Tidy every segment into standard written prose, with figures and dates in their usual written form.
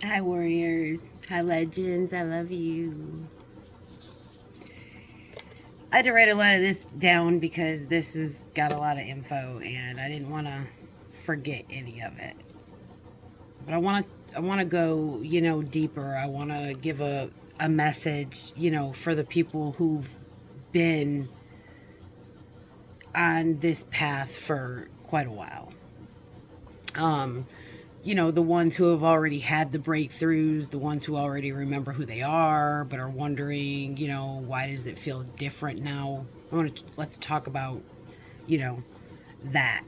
Hi, warriors. Hi, legends. I love you. I had to write a lot of this down because this has got a lot of info, and I didn't want to forget any of it. But I want to go, deeper. I want to give a message, for the people who've been on this path for quite a while. Um, the ones who have already had the breakthroughs, the ones who already remember who they are, but are wondering, why does it feel different now? Let's talk about, you know, that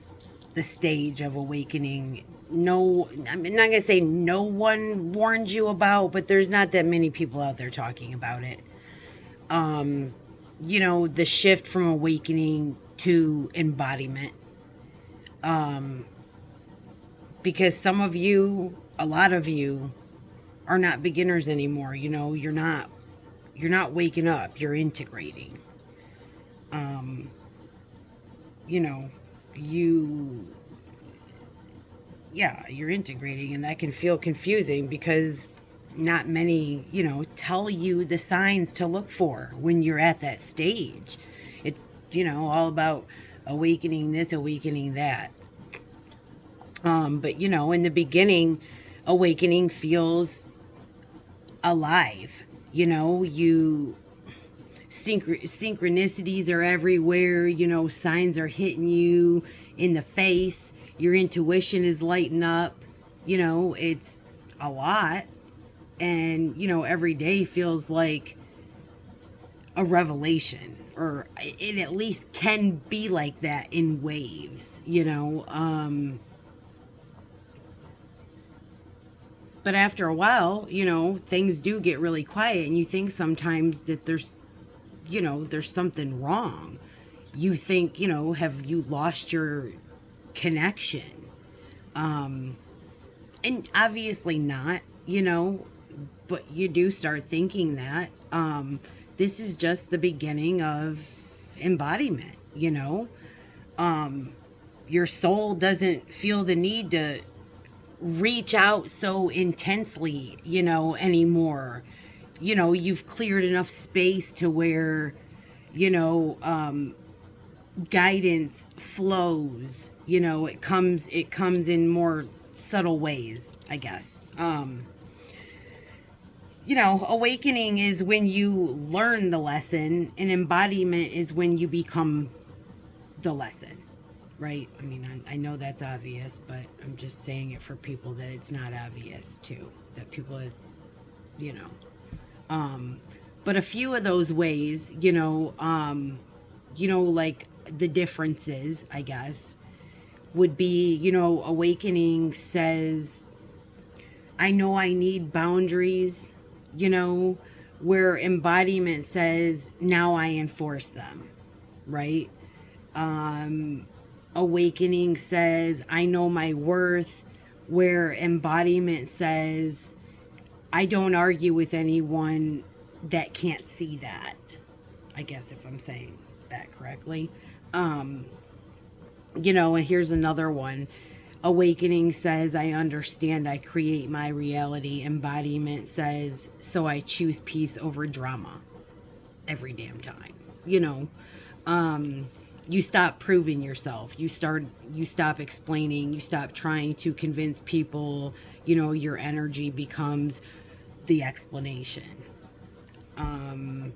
the stage of awakening. No, I'm not gonna say no one warned you about, but there's not that many people out there talking about it. Um, the shift from awakening to embodiment. Um, because some of you, a lot of you, are not beginners anymore. You're not waking up, you're integrating. um you know you Yeah, you're integrating, and that can feel confusing because not many tell you the signs to look for when you're at that stage. It's all about awakening this, awakening that. But in the beginning, awakening feels alive. You synchronicities are everywhere. Signs are hitting you in the face. Your intuition is lighting up. It's a lot. And every day feels like a revelation, or it at least can be like that in waves. But after a while, things do get really quiet, and you think sometimes that there's something wrong. You think, have you lost your connection? Um, and obviously not, but you do start thinking that. This is just the beginning of embodiment, your soul doesn't feel the need to reach out so intensely, anymore. You've cleared enough space to where, you know, um, guidance flows. It comes in more subtle ways, I guess. Awakening is when you learn the lesson, and embodiment is when you become the lesson, right? I mean, I know that's obvious, but I'm just saying it for people that it's not obvious too. That people, you know, um, but a few of those ways, like the differences, I guess, would be, awakening says, I know I need boundaries, you know, where embodiment says, now I enforce them, right? Um, Awakening says, I know my worth, where embodiment says, I don't argue with anyone that can't see that. I guess if I'm saying that correctly. Um, and here's another one. Awakening says, I understand, I create my reality. Embodiment says, so I choose peace over drama every damn time. You know, um, you stop proving yourself. You stop explaining. You stop trying to convince people. Your energy becomes the explanation. Um,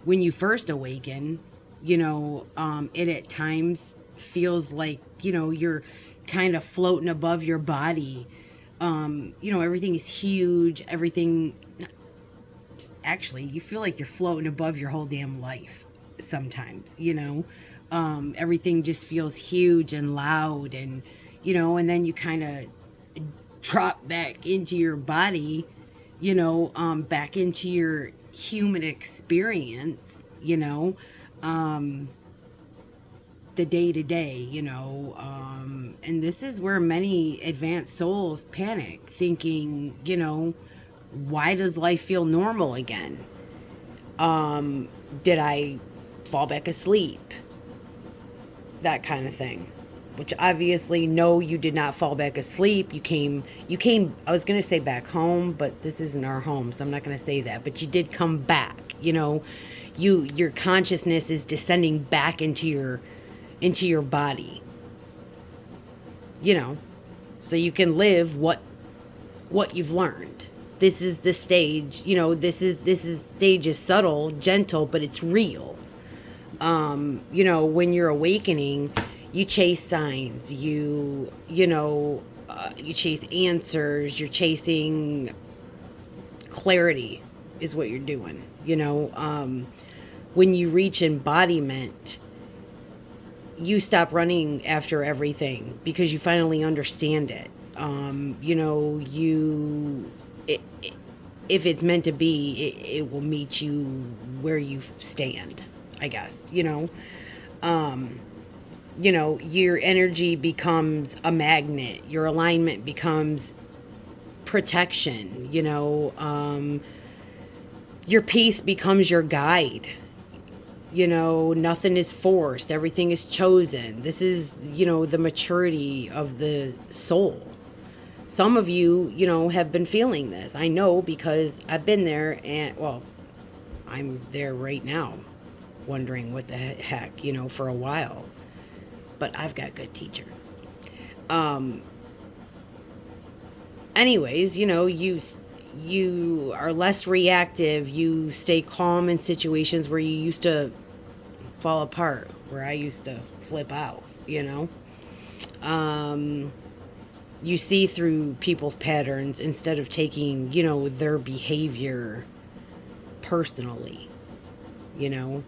when you first awaken, it at times feels like, you're kind of floating above your body. Everything is huge. Everything, actually, you feel like you're floating above your whole damn life sometimes, everything just feels huge and loud, and then you kind of drop back into your body, back into your human experience, um, the day to day, and this is where many advanced souls panic, thinking, why does life feel normal again? Did I fall back asleep? That kind of thing. which obviously, no, you did not fall back asleep. You came, I was going to say back home, but this isn't our home, so I'm not going to say that, but you did come back, your consciousness is descending back into your body, you know, so you can live what you've learned. This is the stage, this is stage is subtle, gentle, but it's real. When you're awakening, you chase signs, you chase answers, you're chasing clarity is what you're doing. When you reach embodiment, you stop running after everything because you finally understand it. If it's meant to be, it will meet you where you stand, I guess. Your energy becomes a magnet. Your alignment becomes protection. Your peace becomes your guide. Nothing is forced. Everything is chosen. This is, the maturity of the soul. Some of you, have been feeling this. I know because I've been there and, well, I'm there right now wondering what the heck, for a while. But I've got good teacher. Anyways, you are less reactive. You stay calm in situations where you used to fall apart, where I used to flip out, you see through people's patterns instead of taking, their behavior personally, you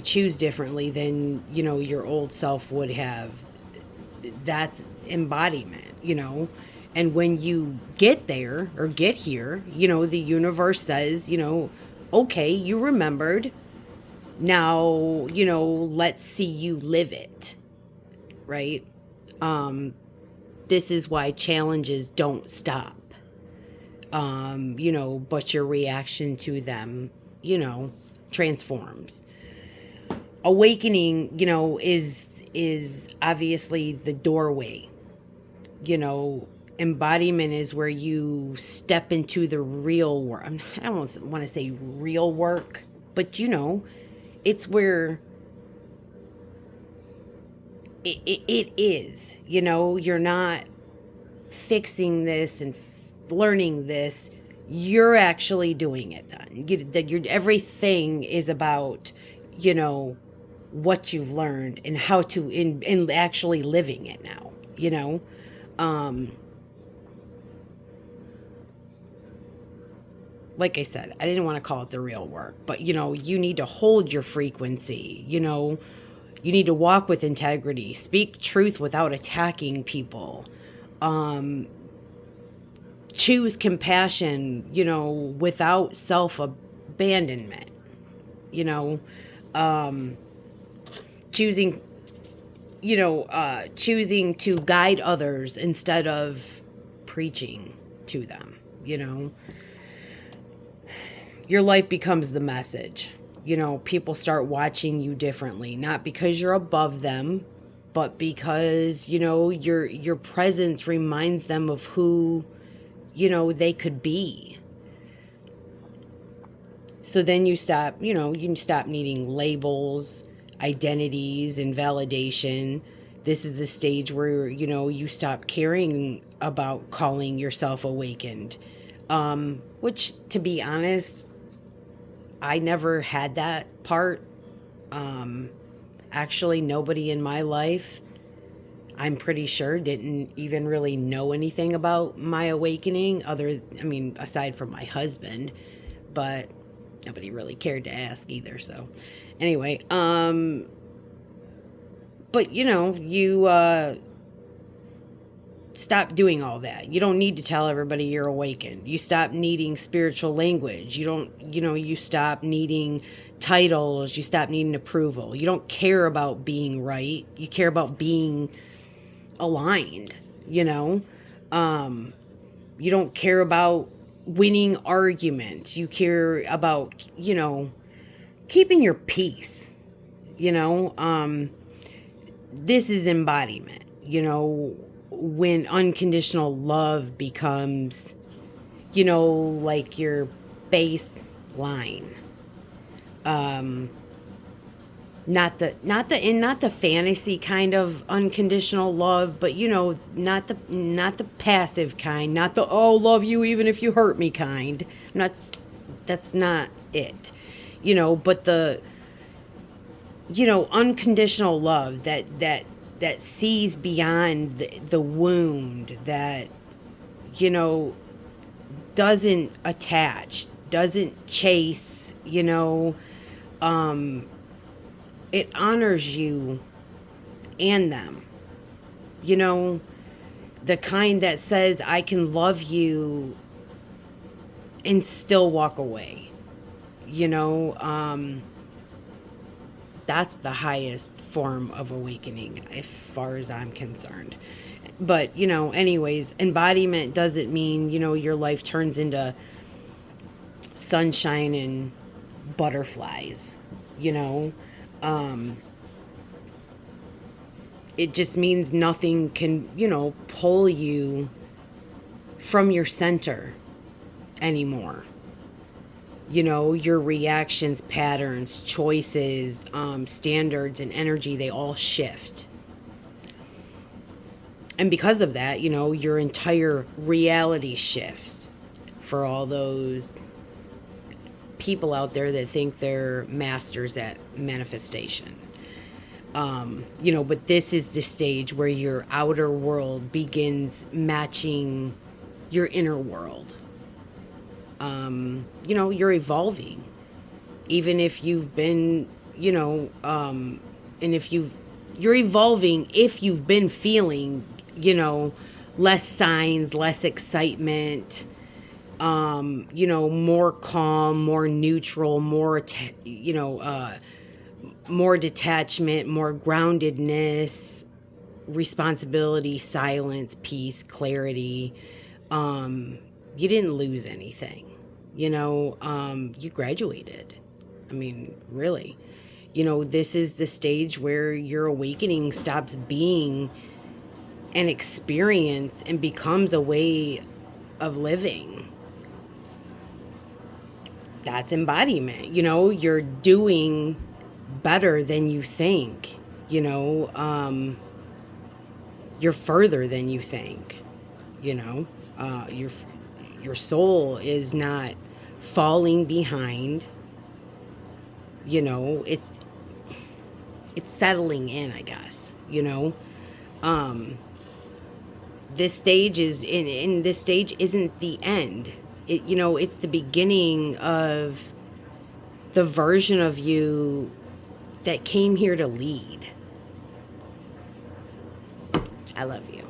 choose differently than, your old self would have. That's embodiment, and when you get there or get here, the universe says, okay, you remembered. Now, let's see you live it. Right? This is why challenges don't stop. But your reaction to them, transforms. Awakening, is obviously the doorway. Embodiment is where you step into the real work. I don't want to say real work, but it's where it is. You're not fixing this and learning this. You're actually doing it then. Everything is about, what you've learned and how to in actually living it now, like I said, I didn't want to call it the real work, but you need to hold your frequency, you need to walk with integrity, speak truth without attacking people, choose compassion, without self-abandonment, choosing choosing to guide others instead of preaching to them. Your life becomes the message. People start watching you differently, not because you're above them, but because your presence reminds them of who they could be. So then you stop needing labels, identities, and validation. This is a stage where you stop caring about calling yourself awakened, which, to be honest, I never had that part. Actually, nobody in my life, I'm pretty sure, didn't even really know anything about my awakening aside from my husband, but nobody really cared to ask either. So anyway, but you stop doing all that. You don't need to tell everybody you're awakened. You stop needing spiritual language. You stop needing titles. You stop needing approval. You don't care about being right. You care about being aligned, you don't care about winning arguments. You care about, keeping your peace, this is embodiment, when unconditional love becomes, like your baseline. Not the fantasy kind of unconditional love, but not the passive kind, not the oh love you even if you hurt me kind. Not That's not it. But the unconditional love that sees beyond the wound, that doesn't attach, doesn't chase, it honors you and them. The kind that says, I can love you and still walk away. That's the highest form of awakening, as far as I'm concerned. But, anyways, embodiment doesn't mean, your life turns into sunshine and butterflies, it just means nothing can, pull you from your center anymore. Your reactions, patterns, choices, standards, and energy, they all shift. And because of that, your entire reality shifts for all those people out there that think they're masters at manifestation. But this is the stage where your outer world begins matching your inner world. You're evolving. Even if you've been, and you're evolving if you've been feeling, less signs, less excitement, more calm, more neutral, more detachment, more groundedness, responsibility, silence, peace, clarity. You didn't lose anything. You graduated. I mean, really. This is the stage where your awakening stops being an experience and becomes a way of living. That's embodiment. You're doing better than you think. You're further than you think. Your soul is not falling behind. It's settling in, I guess. This stage is in this stage isn't the end. It's the beginning of the version of you that came here to lead. I love you.